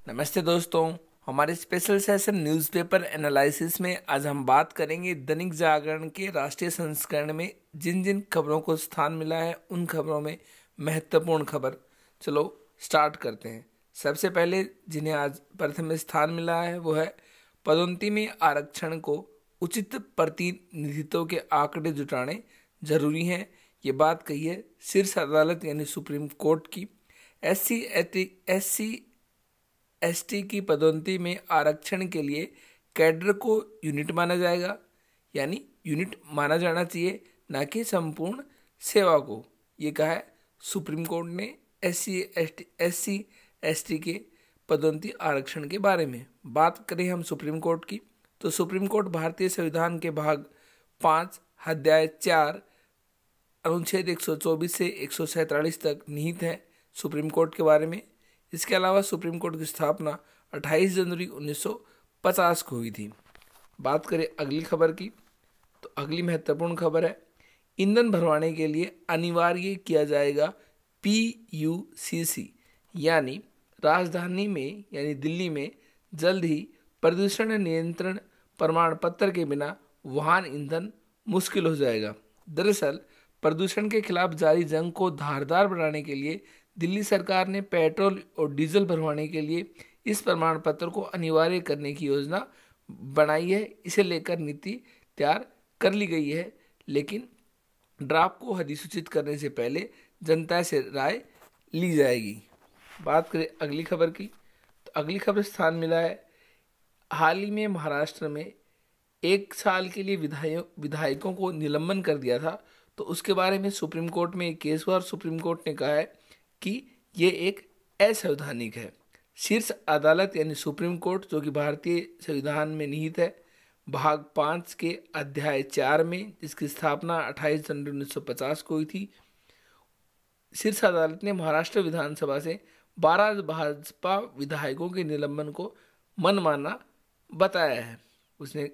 नमस्ते दोस्तों। हमारे स्पेशल सेशन न्यूज़पेपर एनालिसिस में आज हम बात करेंगे दैनिक जागरण के राष्ट्रीय संस्करण में जिन जिन खबरों को स्थान मिला है उन खबरों में महत्वपूर्ण खबर। चलो स्टार्ट करते हैं। सबसे पहले जिन्हें आज प्रथम स्थान मिला है वो है पदोन्नति में आरक्षण को उचित प्रतिनिधित्व के आंकड़े जुटाने जरूरी हैं। ये बात कही है शीर्ष अदालत यानी सुप्रीम कोर्ट की। एससी की पदोन्नति में आरक्षण के लिए कैडर को यूनिट माना जाएगा, यानी यूनिट माना जाना चाहिए, ना कि संपूर्ण सेवा को। ये कहा है सुप्रीम कोर्ट ने एससी एसटी के पदोन्नति आरक्षण के बारे में। बात करें हम सुप्रीम कोर्ट की, तो सुप्रीम कोर्ट भारतीय संविधान के भाग 5 अध्याय 4 अनुच्छेद 124 से 147 तक निहित है सुप्रीम कोर्ट के बारे में। इसके अलावा सुप्रीम कोर्ट की स्थापना 28 जनवरी 1950 को हुई थी। बात करें अगली खबर की, तो अगली महत्वपूर्ण खबर है ईंधन भरवाने के लिए अनिवार्य किया जाएगा PUCC, यानी राजधानी में यानी दिल्ली में जल्द ही प्रदूषण नियंत्रण प्रमाण पत्र के बिना वाहन ईंधन मुश्किल हो जाएगा। दरअसल प्रदूषण के खिलाफ जारी जंग को धारदार बनाने के लिए दिल्ली सरकार ने पेट्रोल और डीजल भरवाने के लिए इस प्रमाण पत्र को अनिवार्य करने की योजना बनाई है। इसे लेकर नीति तैयार कर ली गई है, लेकिन ड्राफ्ट को अधिसूचित करने से पहले जनता से राय ली जाएगी। बात करें अगली खबर की, तो अगली खबर स्थान मिला है हाल ही में महाराष्ट्र में 1 साल के लिए विधायकों को निलंबन कर दिया था, तो उसके बारे में सुप्रीम कोर्ट में एक केस हुआ और सुप्रीम कोर्ट ने कहा है कि ये एक असंवैधानिक है। शीर्ष अदालत यानी सुप्रीम कोर्ट, जो कि भारतीय संविधान में निहित है, भाग 5 के अध्याय 4 में, जिसकी स्थापना 28 जनवरी 1950 को हुई थी, शीर्ष अदालत ने महाराष्ट्र विधानसभा से 12 भाजपा विधायकों के निलंबन को मनमाना बताया है। उसने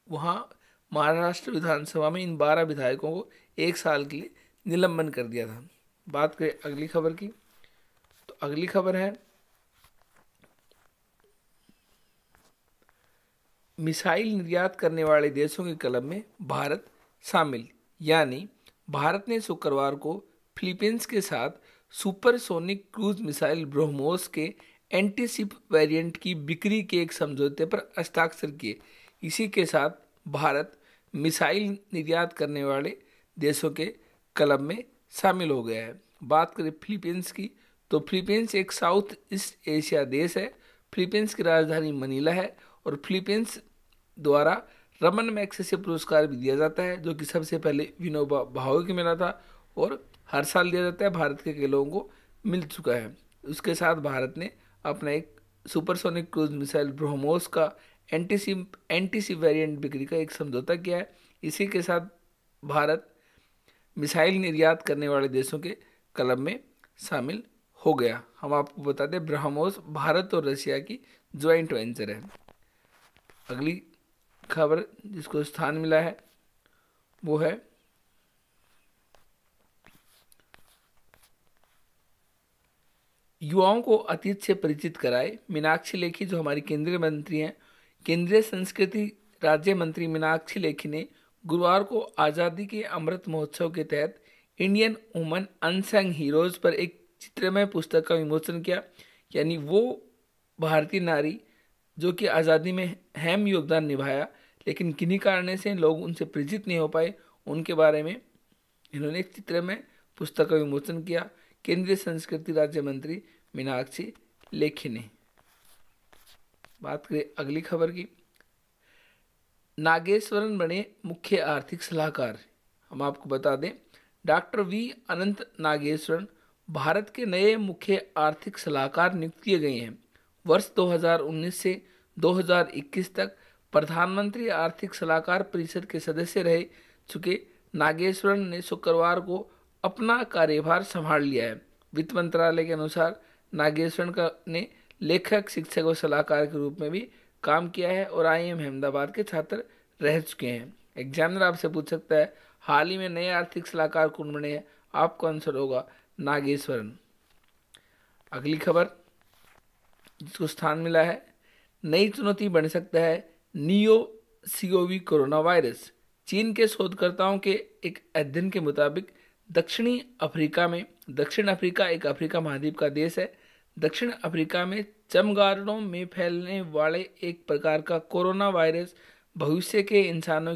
वहाँ महाराष्ट्र विधानसभा में इन 12 विधायकों को 1 साल के लिए निलंबन कर दिया था। बात करें अगली खबर की, तो अगली खबर है मिसाइल निर्यात करने वाले देशों के क्लब में भारत शामिल, यानी भारत ने शुक्रवार को फिलीपींस के साथ सुपरसोनिक क्रूज मिसाइल ब्रह्मोस के एंटीशिप वेरिएंट की बिक्री के एक समझौते पर हस्ताक्षर किए। इसी के साथ भारत मिसाइल निर्यात करने वाले देशों के क्लब में शामिल हो गया है। बात करें फिलीपींस की, तो फिलीपींस एक साउथ ईस्ट एशिया देश है। फिलीपींस की राजधानी मनीला है और फिलीपींस द्वारा रमन मैग्सेसे पुरस्कार भी दिया जाता है, जो कि सबसे पहले विनोबा भावे को मिला था और हर साल दिया जाता है। भारत के कई लोगों को मिल चुका है। उसके साथ भारत ने अपना एक सुपरसोनिक क्रूज मिसाइल ब्रह्मोस का एंटीशिप वेरिएंट बिक्री का एक समझौता किया है। इसी के साथ भारत मिसाइल निर्यात करने वाले देशों के क्लब में शामिल हो गया। हम आपको बता दें ब्रह्मोस भारत और रशिया की ज्वाइंट वेंचर है। अगली खबर जिसको स्थान मिला है वो है युवाओं को अतीत से परिचित कराए मीनाक्षी लेखी, जो हमारी केंद्रीय मंत्री हैं। केंद्रीय संस्कृति राज्य मंत्री मीनाक्षी लेखी ने गुरुवार को आज़ादी के अमृत महोत्सव के तहत इंडियन वुमन अनसंग हीरोज पर एक चित्रमय पुस्तक का विमोचन किया, यानी वो भारतीय नारी जो कि आज़ादी में अहम योगदान निभाया, लेकिन किन्हीं कारणों से लोग उनसे परिचित नहीं हो पाए, उनके बारे में इन्होंने एक चित्रमय पुस्तक का विमोचन किया। केंद्रीय संस्कृति राज्य मंत्री मीनाक्षी लेखी ने। बात करें अगली खबर की, नागेश्वरन बने मुख्य आर्थिक सलाहकार। हम आपको बता दें डॉक्टर वी अनंत नागेश्वरन भारत के नए मुख्य आर्थिक सलाहकार नियुक्त किए गए हैं। वर्ष 2019 से 2021 तक प्रधानमंत्री आर्थिक सलाहकार परिषद के सदस्य रह चुके नागेश्वरन ने शुक्रवार को अपना कार्यभार संभाल लिया है। वित्त मंत्रालय के अनुसार नागेश्वरन ने लेखक, शिक्षक और सलाहकार के रूप में भी काम किया है और IIM अहमदाबाद के छात्र रह चुके हैं। एग्जामिनर आपसे पूछ सकता है हाल ही में नए आर्थिक सलाहकार कौन बने हैं, आपका आंसर होगा नागेश्वरन। अगली खबर जिसको स्थान मिला है। नई चुनौती बन सकता है नियो सीओवी कोरोना वायरस। चीन के शोधकर्ताओं के एक अध्ययन के मुताबिक दक्षिण अफ्रीका एक अफ्रीका महाद्वीप का देश है। दक्षिण अफ्रीका में चमगादड़ों में फैलने वाले एक प्रकार का कोरोना वायरस भविष्य में इंसानों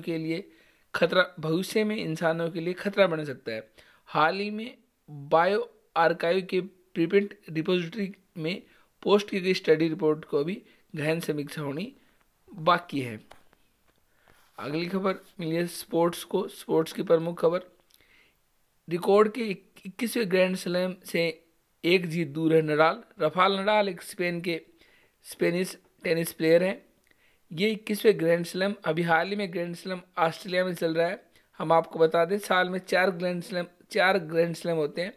के लिए खतरा बन सकता है। हाल ही में बायो आर्काइव के प्रीप्रिंट रिपोजिटरी में पोस्ट की गई स्टडी रिपोर्ट को भी गहन समीक्षा होनी बाकी है। अगली खबर मिली है स्पोर्ट्स की प्रमुख खबर। रिकॉर्ड के 21वें ग्रैंड स्लैम से एक जीत दूर है नडाल। राफेल नडाल एक स्पेनिश टेनिस प्लेयर हैं। ये 21वें ग्रैंड स्लैम अभी हाल ही में ग्रैंड स्लैम ऑस्ट्रेलिया में चल रहा है। हम आपको बता दें साल में चार ग्रैंड स्लैम होते हैं।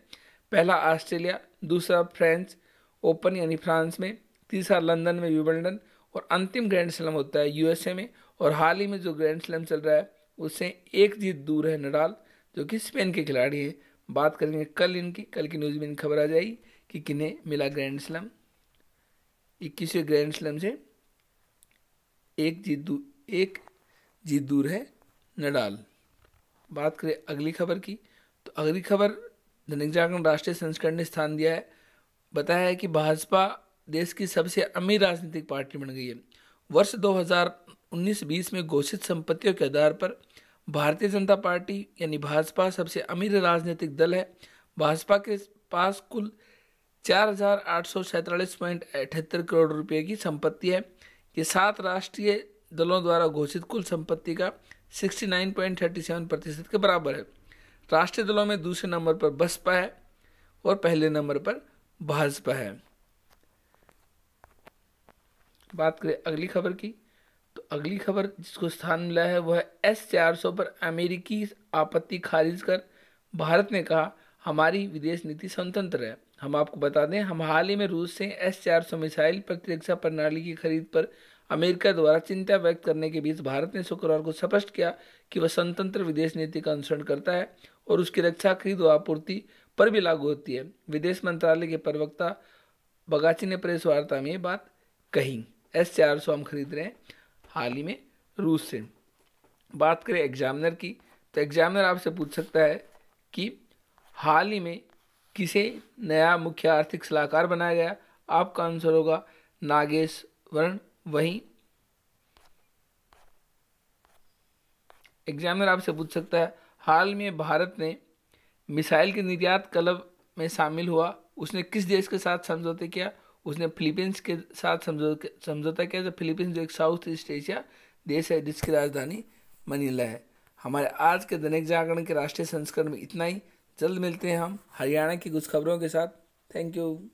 पहला ऑस्ट्रेलिया, दूसरा फ्रेंच ओपन यानी फ्रांस में, तीसरा लंदन में विंबलडन और अंतिम ग्रैंड स्लैम होता है यूएसए में। और हाल ही में जो ग्रैंड स्लैम चल रहा है उससे एक जीत दूर है नडाल, जो कि स्पेन के खिलाड़ी हैं। बात करेंगे कल की न्यूज़ में इनकी खबर आ जाएगी कि किन्हें मिला ग्रैंड स्लैम। 21वें ग्रैंड स्लैम से एक जीत दूर है नडाल। बात करें अगली खबर की, तो अगली खबर दैनिक जागरण राष्ट्रीय संस्करण ने स्थान दिया है। बताया है कि भाजपा देश की सबसे अमीर राजनीतिक पार्टी बन गई है। वर्ष 2019-20 में घोषित संपत्तियों के आधार पर भारतीय जनता पार्टी यानी भाजपा सबसे अमीर राजनीतिक दल है। भाजपा के पास कुल 4,847.78 करोड़ रुपए की संपत्ति है। ये 7 राष्ट्रीय दलों द्वारा घोषित कुल संपत्ति का 69.37% के बराबर है। राष्ट्रीय दलों में दूसरे नंबर पर बसपा है और पहले नंबर पर भाजपा है। बात करें अगली खबर की, तो अगली खबर जिसको स्थान मिला है वह S-400 पर अमेरिकी आपत्ति खारिज कर भारत ने कहा हमारी विदेश नीति स्वतंत्र है। हम आपको बता दें हम हाल ही में रूस से S-400 मिसाइल प्रतिरक्षा प्रणाली की खरीद पर अमेरिका द्वारा चिंता व्यक्त करने के बीच भारत ने शुक्रवार को स्पष्ट किया कि वह स्वतंत्र विदेश नीति का अनुसरण करता है और उसकी रक्षा खरीद व आपूर्ति पर भी लागू होती है। विदेश मंत्रालय के प्रवक्ता बगाची ने प्रेस वार्ता में ये बात कही। S-400 हम खरीद रहे हैं हाल ही में रूस से। बात करें एग्जामिनर की, तो एग्जामिनर आपसे पूछ सकता है कि हाल ही में किसे नया मुख्य आर्थिक सलाहकार बनाया गया। आपका आंसर होगा नागेश्वरण। वहीं एग्जामिनर आपसे पूछ सकता है हाल में भारत ने मिसाइल के निर्यात क्लब में शामिल हुआ, उसने किस देश के साथ समझौते किया। उसने फिलीपींस के साथ समझौता किया। तो फिलीपींस जो एक साउथ ईस्ट एशिया देश है जिसकी राजधानी मनीला है। हमारे आज के दैनिक जागरण के राष्ट्रीय संस्करण में इतना ही। जल्द मिलते हैं हम हरियाणा की कुछ खबरों के साथ। Thank you.